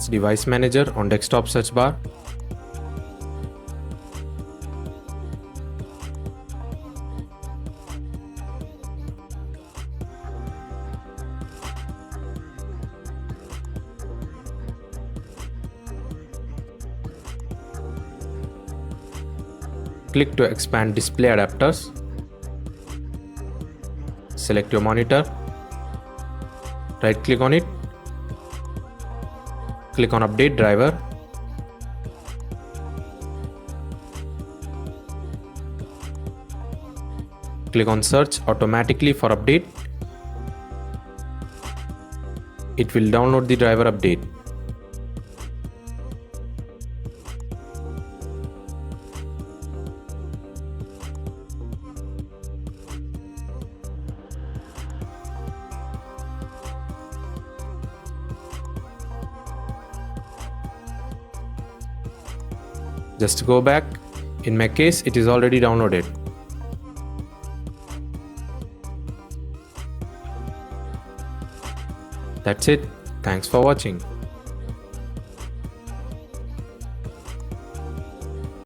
launch Device Manager on desktop search bar. Click to expand display adapters. Select your monitor. Right click on it. Click on Update Driver. Click on Search automatically for update. It will download the driver update. Just go back. In my case, it is already downloaded. That's it. Thanks for watching.